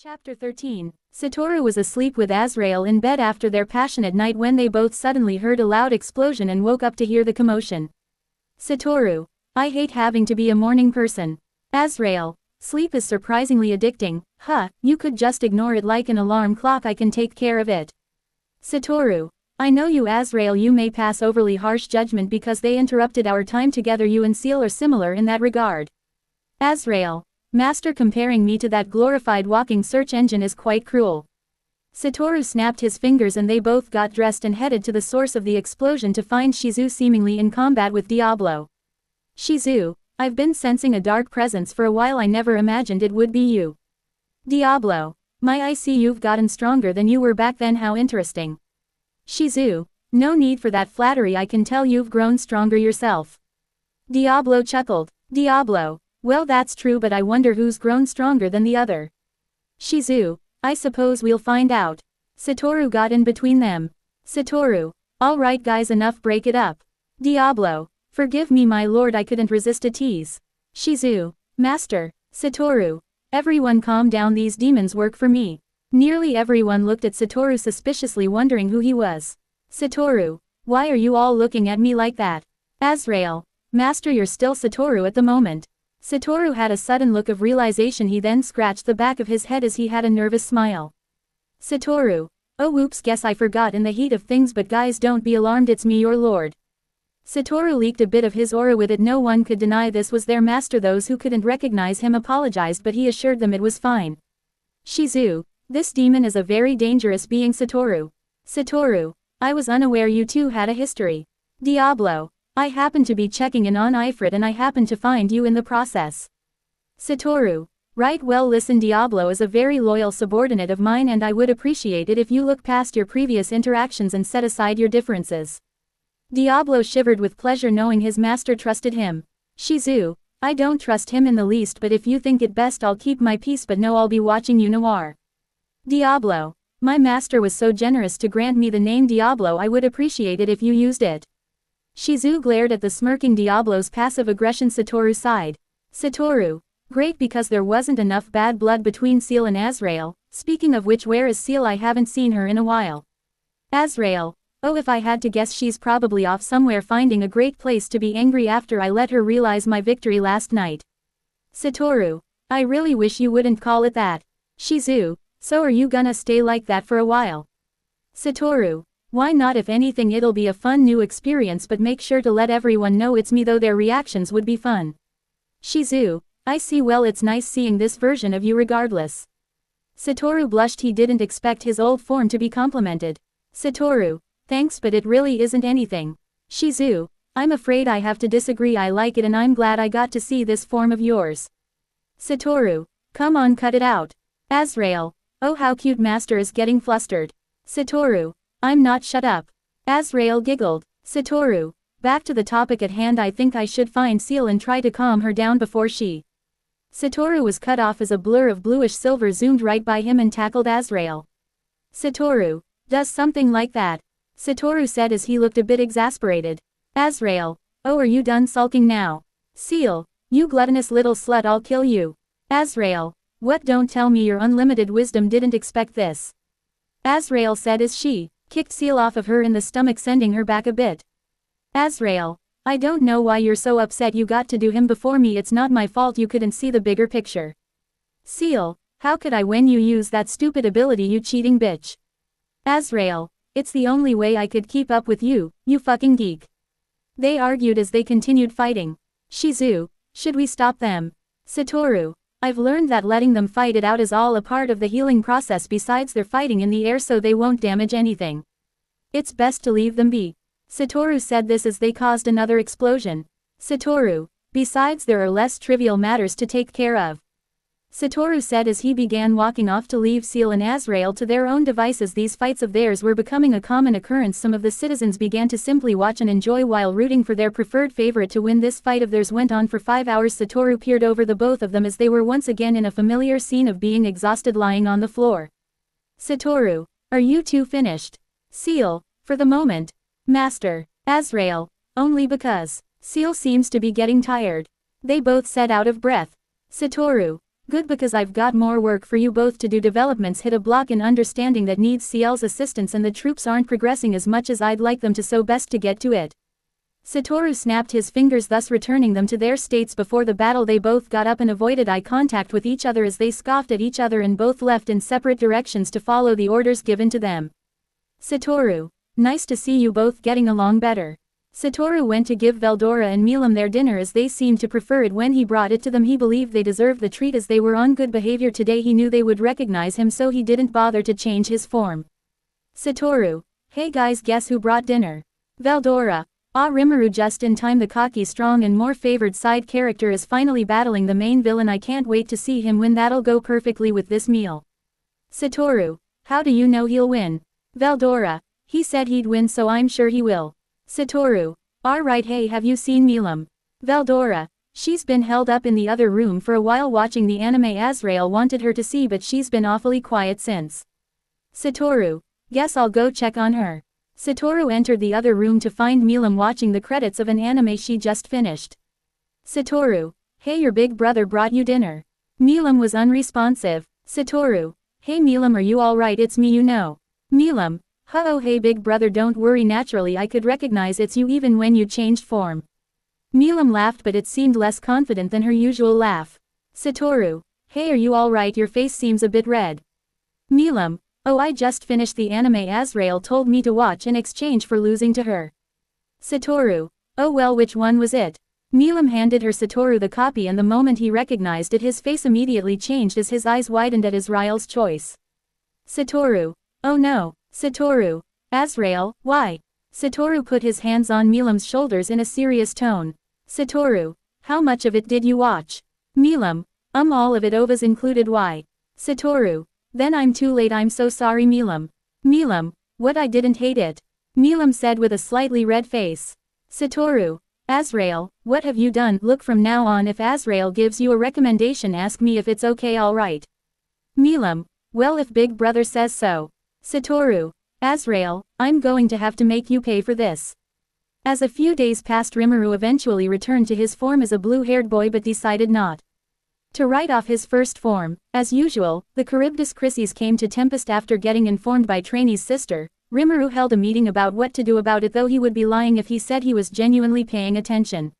Chapter 13. Satoru was asleep with Azrael in bed after their passionate night when they both suddenly heard a loud explosion and woke up to hear the commotion. Satoru, I hate having to be a morning person. Azrael, sleep is surprisingly addicting. You could just ignore it like an alarm clock. I can take care of it. Satoru, I know you. Azrael, you may pass overly harsh judgment because they interrupted our time together. You and Seal are similar in that regard. Azrael, Master, comparing me to that glorified walking search engine is quite cruel. Satoru snapped his fingers and they both got dressed and headed to the source of the explosion to find Shizu seemingly in combat with Diablo. Shizu, I've been sensing a dark presence for a while. I never imagined it would be you. Diablo, I see you've gotten stronger than you were back then. How interesting. Shizu, no need for that flattery. I can tell you've grown stronger yourself. Diablo chuckled. Diablo, well, that's true, but I wonder who's grown stronger than the other. Shizu, I suppose we'll find out. Satoru got in between them. Satoru, all right guys, enough, break it up. Diablo, forgive me my lord, I couldn't resist a tease. Shizu, Master. Satoru, everyone calm down, these demons work for me. Nearly everyone looked at Satoru suspiciously, wondering who he was. Satoru, why are you all looking at me like that? Azrael, Master, you're still Satoru at the moment. Satoru had a sudden look of realization. He then scratched the back of his head as he had a nervous smile. Satoru, oh oops, guess I forgot in the heat of things, but guys, don't be alarmed, it's me, your lord. Satoru leaked a bit of his aura with it. No one could deny this was their master. Those who couldn't recognize him apologized, but he assured them it was fine. Shizu, this demon is a very dangerous being. Satoru. Satoru, I was unaware you two had a history. Diablo, I happened to be checking in on Ifrit and I happened to find you in the process. Satoru, right, well listen, Diablo is a very loyal subordinate of mine and I would appreciate it if you look past your previous interactions and set aside your differences. Diablo shivered with pleasure knowing his master trusted him. Shizu, I don't trust him in the least, but if you think it best I'll keep my peace, but no, I'll be watching you. Noir. Diablo, my master was so generous to grant me the name Diablo, I would appreciate it if you used it. Shizu glared at the smirking Diablo's passive aggression. Satoru sighed. Satoru, great, because there wasn't enough bad blood between Seal and Azrael. Speaking of which, where is Seal? I haven't seen her in a while. Azrael, oh, if I had to guess, she's probably off somewhere finding a great place to be angry after I let her realize my victory last night. Satoru, I really wish you wouldn't call it that. Shizu, so are you gonna stay like that for a while? Satoru, why not? If anything, it'll be a fun new experience, but make sure to let everyone know it's me, though their reactions would be fun. Shizu, I see, well, it's nice seeing this version of you regardless. Satoru blushed. He didn't expect his old form to be complimented. Satoru, thanks, but it really isn't anything. Shizu, I'm afraid I have to disagree. I like it and I'm glad I got to see this form of yours. Satoru, come on, cut it out. Azrael, oh how cute, master is getting flustered. Satoru, I'm not, shut up. Azrael giggled. Satoru, back to the topic at hand. I think I should find Seal and try to calm her down before she. Satoru was cut off as a blur of bluish silver zoomed right by him and tackled Azrael. Satoru, does something like that? Satoru said as he looked a bit exasperated. Azrael, oh, are you done sulking now? Seal, you gluttonous little slut, I'll kill you. Azrael, what? Don't tell me your unlimited wisdom didn't expect this. Azrael said as she kicked Seal off of her in the stomach, sending her back a bit. Azrael, I don't know why you're so upset. You got to do him before me. It's not my fault you couldn't see the bigger picture. Seal, how could I when you use that stupid ability, you cheating bitch? Azrael, it's the only way I could keep up with you, you fucking geek. They argued as they continued fighting. Shizu, should we stop them? Satoru, I've learned that letting them fight it out is all a part of the healing process. Besides, they're fighting in the air so they won't damage anything. It's best to leave them be. Satoru said this as they caused another explosion. Satoru, besides, there are less trivial matters to take care of. Satoru said as he began walking off to leave Seal and Azrael to their own devices. These fights of theirs were becoming a common occurrence. Some of the citizens began to simply watch and enjoy while rooting for their preferred favorite to win. This fight of theirs went on for 5 hours. Satoru peered over the both of them as they were once again in a familiar scene of being exhausted lying on the floor. Satoru, are you two finished? Seal, for the moment. Master. Azrael, only because. Seal seems to be getting tired. They both said out of breath. Satoru, Good, because I've got more work for you both to do. Developments hit a block in understanding that needs CL's assistance and the troops aren't progressing as much as I'd like them to, so best to get to it. Satoru snapped his fingers, thus returning them to their states before the battle. They both got up and avoided eye contact with each other as they scoffed at each other and both left in separate directions to follow the orders given to them. Satoru. Nice to see you both getting along better. Satoru went to give Veldora and Milam their dinner as they seemed to prefer it when he brought it to them. He believed they deserved the treat as they were on good behavior today. He knew they would recognize him, so he didn't bother to change his form. Satoru. Hey guys, guess who brought dinner? Veldora. Ah, Rimuru, just in time. The cocky, strong and more favored side character is finally battling the main villain. I can't wait to see him win. That'll go perfectly with this meal. Satoru. How do you know he'll win? Veldora. He said he'd win, so I'm sure he will. Satoru. Alright, hey, have you seen Milam? Veldora. She's been held up in the other room for a while watching the anime Azrael wanted her to see, but she's been awfully quiet since. Satoru. Guess I'll go check on her. Satoru entered the other room to find Milam watching the credits of an anime she just finished. Satoru. Hey, your big brother brought you dinner. Milam was unresponsive. Satoru. Hey Milam, are you alright? It's me, you know. Milam. Oh hey big brother, don't worry, naturally I could recognize it's you even when you changed form. Milam laughed, but it seemed less confident than her usual laugh. Satoru. Hey, are you alright? Your face seems a bit red. Milam. Oh, I just finished the anime Azrael told me to watch in exchange for losing to her. Satoru. Oh well, which one was it? Milam handed her Satoru the copy, and the moment he recognized it his face immediately changed as his eyes widened at Azrael's choice. Satoru. Oh no. Satoru. Azrael, why? Satoru put his hands on Milam's shoulders in a serious tone. Satoru. How much of it did you watch? Milam. All of it, OVAs included. Why? Satoru. Then I'm too late, I'm so sorry Milam. Milam. What, I didn't hate it. Milam said with a slightly red face. Satoru. Azrael, what have you done? Look, from now on if Azrael gives you a recommendation ask me if it's okay, alright? Milam. Well, if big brother says so. Satoru. Azrael, I'm going to have to make you pay for this. As a few days passed, Rimuru eventually returned to his form as a blue-haired boy, but decided not to write off his first form. As usual, the Charybdis Chryses came to Tempest after getting informed by Trainee's sister. Rimuru held a meeting about what to do about it, though he would be lying if he said he was genuinely paying attention.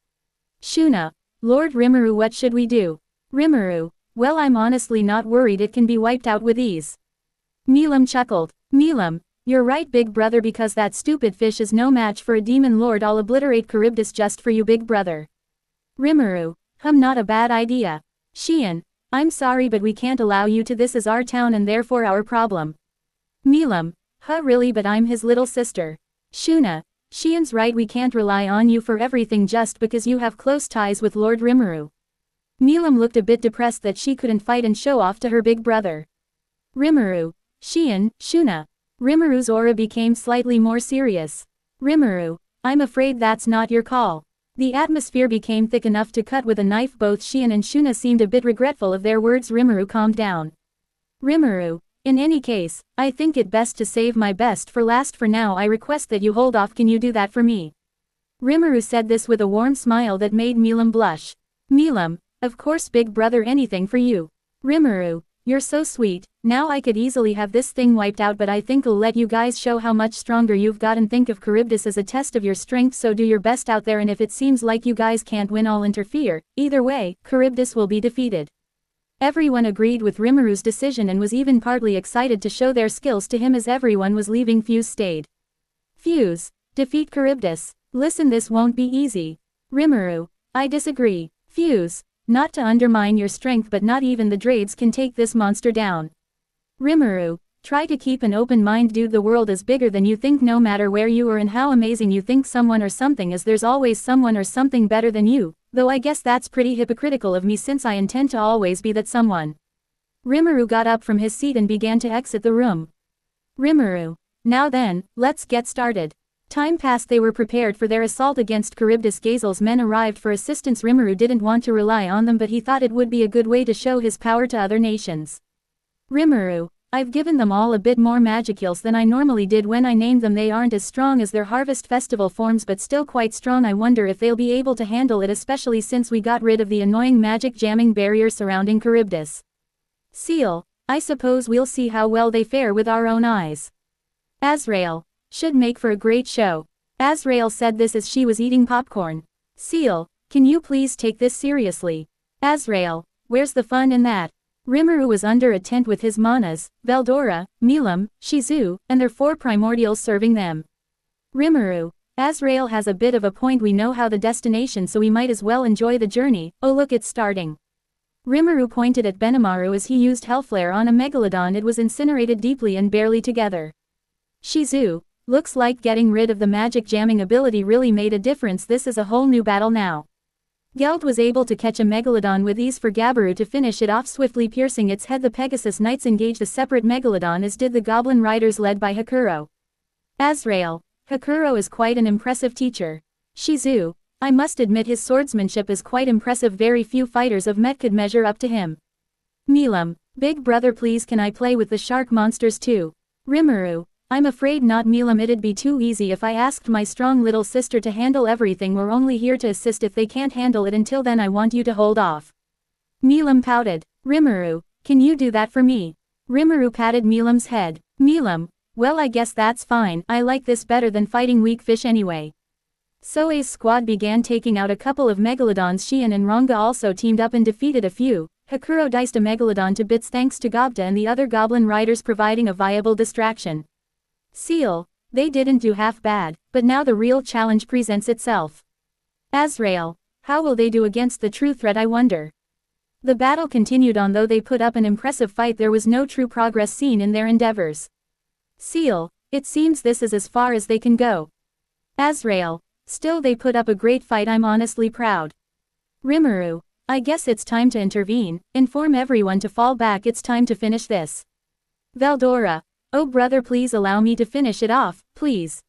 Shuna. Lord Rimuru, what should we do? Rimuru. Well, I'm honestly not worried, it can be wiped out with ease. Milam chuckled. Milam. You're right big brother, because that stupid fish is no match for a demon lord. I'll obliterate Charybdis just for you big brother. Rimuru. Not a bad idea. Shion. I'm sorry, but we can't allow you to. This is our town and therefore our problem. Milam. Really, but I'm his little sister. Shuna. Shion's right, we can't rely on you for everything just because you have close ties with Lord Rimuru. Milam looked a bit depressed that she couldn't fight and show off to her big brother. Rimuru. Shion, Shuna. Rimuru's aura became slightly more serious. Rimuru. I'm afraid that's not your call. The atmosphere became thick enough to cut with a knife. Both Shion and Shuna seemed a bit regretful of their words. Rimuru calmed down. Rimuru. In any case, I think it best to save my best for last. For now I request that you hold off. Can you do that for me? Rimuru said this with a warm smile that made Milam blush. Milam. Of course big brother, anything for you. Rimuru. You're so sweet. Now I could easily have this thing wiped out, but I think I'll let you guys show how much stronger you've got and think of Charybdis as a test of your strength, so do your best out there, and if it seems like you guys can't win, I'll interfere. Either way, Charybdis will be defeated. Everyone agreed with Rimuru's decision and was even partly excited to show their skills to him. As everyone was leaving, Fuse stayed. Fuse. Defeat Charybdis. Listen, this won't be easy. Rimuru. I disagree. Fuse. Not to undermine your strength, but not even the Drades can take this monster down. Rimuru. Try to keep an open mind, dude. The world is bigger than you think. No matter where you are and how amazing you think someone or something is, there's always someone or something better than you, though I guess that's pretty hypocritical of me since I intend to always be that someone. Rimuru got up from his seat and began to exit the room. Rimuru. Now then, let's get started. Time passed. They were prepared for their assault against Charybdis. Gazel's men arrived for assistance. Rimuru didn't want to rely on them, but he thought it would be a good way to show his power to other nations. Rimuru. I've given them all a bit more magicals than I normally did when I named them. They aren't as strong as their Harvest Festival forms but still quite strong. I wonder if they'll be able to handle it, especially since we got rid of the annoying magic jamming barrier surrounding Charybdis. Seal, I suppose we'll see how well they fare with our own eyes. Azrael, should make for a great show. Azrael said this as she was eating popcorn. Seal, can you please take this seriously? Azrael, where's the fun in that? Rimuru was under a tent with his manas, Veldora, Milam, Shizu, and their 4 primordials serving them. Rimuru, Azrael has a bit of a point. We know how the destination, so we might as well enjoy the journey. Oh look, it's starting. Rimuru pointed at Benimaru as he used Hellflare on a megalodon. It was incinerated deeply and barely together. Shizu, looks like getting rid of the magic jamming ability really made a difference. This is a whole new battle now. Geld was able to catch a megalodon with ease for Gabiru to finish it off, swiftly piercing its head. The Pegasus Knights engaged a separate megalodon, as did the Goblin Riders led by Hakuro. Azrael, Hakuro is quite an impressive teacher. Shizu, I must admit his swordsmanship is quite impressive. Very few fighters of Met could measure up to him. Milam, big brother, please can I play with the shark monsters too? Rimuru, I'm afraid not. Milam, it'd be too easy if I asked my strong little sister to handle everything. We're only here to assist if they can't handle it. Until then I want you to hold off. Milam pouted. Rimuru, can you do that for me? Rimuru patted Milam's head. Milam, well I guess that's fine. I like this better than fighting weak fish anyway. Soe's squad began taking out a couple of megalodons. Shion and Ranga also teamed up and defeated a few. Hakuro diced a megalodon to bits thanks to Gobta and the other goblin riders providing a viable distraction. Seal, they didn't do half bad, but now the real challenge presents itself. Azrael, how will they do against the true threat, I wonder? The battle continued on. Though they put up an impressive fight, there was no true progress seen in their endeavors. Seal, it seems this is as far as they can go. Azrael, still they put up a great fight. I'm honestly proud. Rimuru, I guess it's time to intervene, inform everyone to fall back. It's time to finish this. Veldora, oh brother, please allow me to finish it off, please.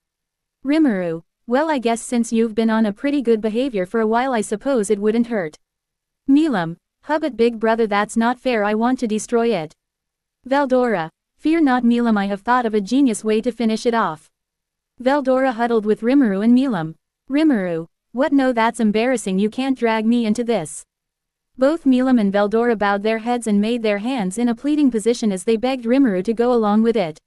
Rimuru, well I guess since you've been on a pretty good behavior for a while I suppose it wouldn't hurt. Milam, hubbut big brother, that's not fair. I want to destroy it. Veldora, fear not Milam, I have thought of a genius way to finish it off. Veldora huddled with Rimuru and Milam. Rimuru, what? No, that's embarrassing. You can't drag me into this. Both Milam and Veldora bowed their heads and made their hands in a pleading position as they begged Rimuru to go along with it.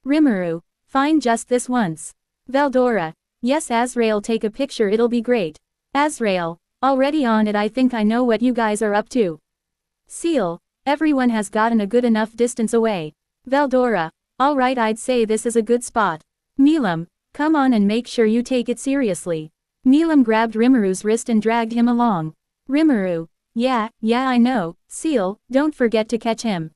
Rimuru, fine, just this once. Veldora, yes Azrael, take a picture, it'll be great. Azrael, already on it. I think I know what you guys are up to. Seal, everyone has gotten a good enough distance away. Veldora, alright, I'd say this is a good spot. Milam, come on and make sure you take it seriously. Milam grabbed Rimuru's wrist and dragged him along. Rimuru, yeah, I know. Seal, don't forget to catch him.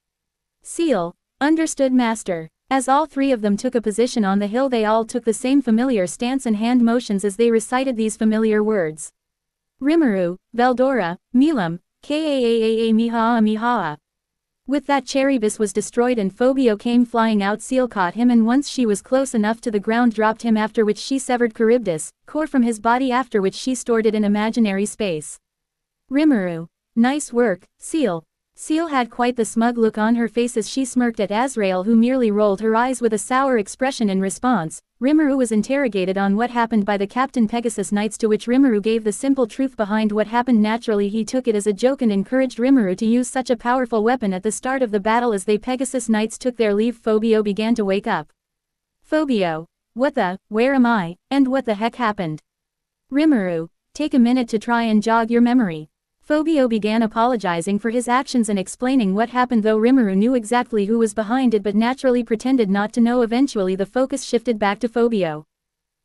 Seal, understood master. As all 3 of them took a position on the hill, they all took the same familiar stance and hand motions as they recited these familiar words. Rimuru, Veldora, Milam, Kaaa Mihaa Mihaa. With that, Charybdis was destroyed and Phobio came flying out. Seal caught him and once she was close enough to the ground dropped him, after which she severed Charybdis' core from his body, after which she stored it in imaginary space. Rimuru, nice work, Seal. Seal had quite the smug look on her face as she smirked at Azrael, who merely rolled her eyes with a sour expression in response. Rimuru was interrogated on what happened by the Captain Pegasus Knights, to which Rimuru gave the simple truth behind what happened. Naturally he took it as a joke and encouraged Rimuru to use such a powerful weapon at the start of the battle. As they Pegasus Knights took their leave, Phobio began to wake up. Phobio, what the, where am I, and what the heck happened? Rimuru, take a minute to try and jog your memory. Phobio began apologizing for his actions and explaining what happened, though Rimuru knew exactly who was behind it but naturally pretended not to know. Eventually the focus shifted back to Phobio.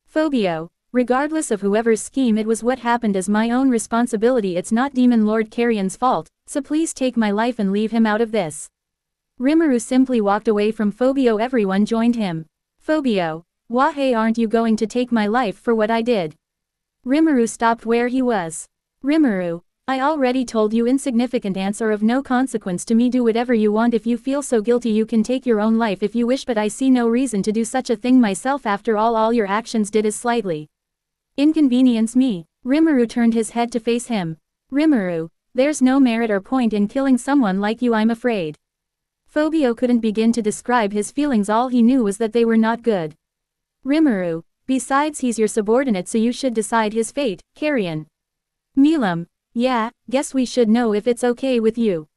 Phobio, regardless of whoever's scheme, it was what happened as my own responsibility. It's not Demon Lord Carrion's fault, so please take my life and leave him out of this. Rimuru simply walked away from Phobio. Everyone joined him. Phobio, why aren't you going to take my life for what I did? Rimuru stopped where he was. Rimuru, I already told you, insignificant ants are of no consequence to me. Do whatever you want. If you feel so guilty you can take your own life if you wish, but I see no reason to do such a thing myself. After all your actions did is slightly inconvenience me. Rimuru turned his head to face him. Rimuru, there's no merit or point in killing someone like you, I'm afraid. Phobio couldn't begin to describe his feelings, all he knew was that they were not good. Rimuru, besides he's your subordinate so you should decide his fate, Carrion. Milam, yeah, guess we should know if it's okay with you.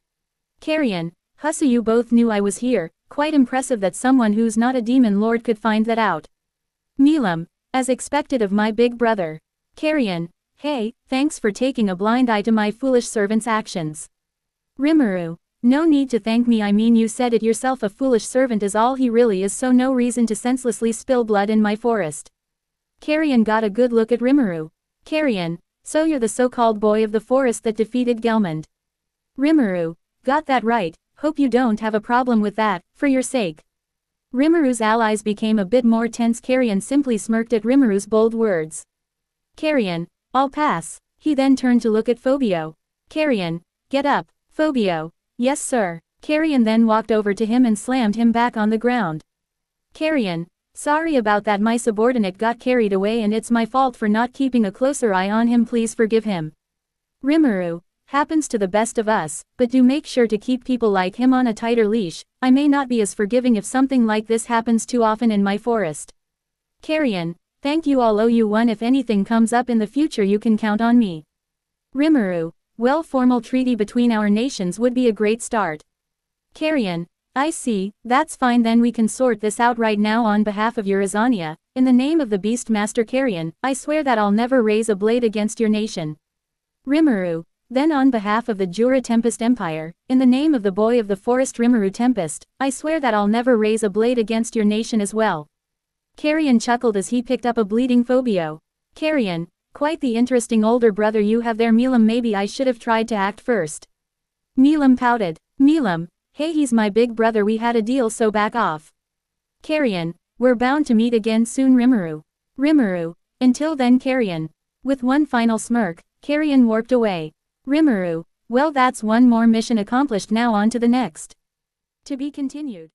Carrion, Hussa, you both knew I was here, quite impressive that someone who's not a demon lord could find that out. Milam, as expected of my big brother. Carrion, hey, thanks for taking a blind eye to my foolish servant's actions. Rimuru, no need to thank me, I mean you said it yourself, a foolish servant is all he really is, so no reason to senselessly spill blood in my forest. Carrion got a good look at Rimuru. Carrion, so you're the so-called boy of the forest that defeated Gelmund. Rimuru, got that right, hope you don't have a problem with that, for your sake. Rimuru's allies became a bit more tense. Carrion simply smirked at Rimuru's bold words. Carrion, I'll pass. He then turned to look at Phobio. Carrion, get up. Phobio, yes sir. Carrion then walked over to him and slammed him back on the ground. Carrion, sorry about that, my subordinate got carried away and it's my fault for not keeping a closer eye on him, please forgive him. Rimuru, happens to the best of us, but do make sure to keep people like him on a tighter leash. I may not be as forgiving if something like this happens too often in my forest. Carrion, thank you, I'll owe you one. If anything comes up in the future you can count on me. Rimuru, well, formal treaty between our nations would be a great start. Carrion, I see, that's fine, then we can sort this out right now. On behalf of Eurazania, in the name of the Beast Master Carrion, I swear that I'll never raise a blade against your nation. Rimuru, then on behalf of the Jura Tempest Empire, in the name of the boy of the forest Rimuru Tempest, I swear that I'll never raise a blade against your nation as well. Carrion chuckled as he picked up a bleeding Phobio. Carrion, quite the interesting older brother you have there. Milam, maybe I should have tried to act first. Milam pouted. Milam, hey, he's my big brother, we had a deal, so back off. Carrion, we're bound to meet again soon. Rimuru. Rimuru, until then. Carrion. With one final smirk, Carrion warped away. Rimuru, well, that's one more mission accomplished, now on to the next. To be continued.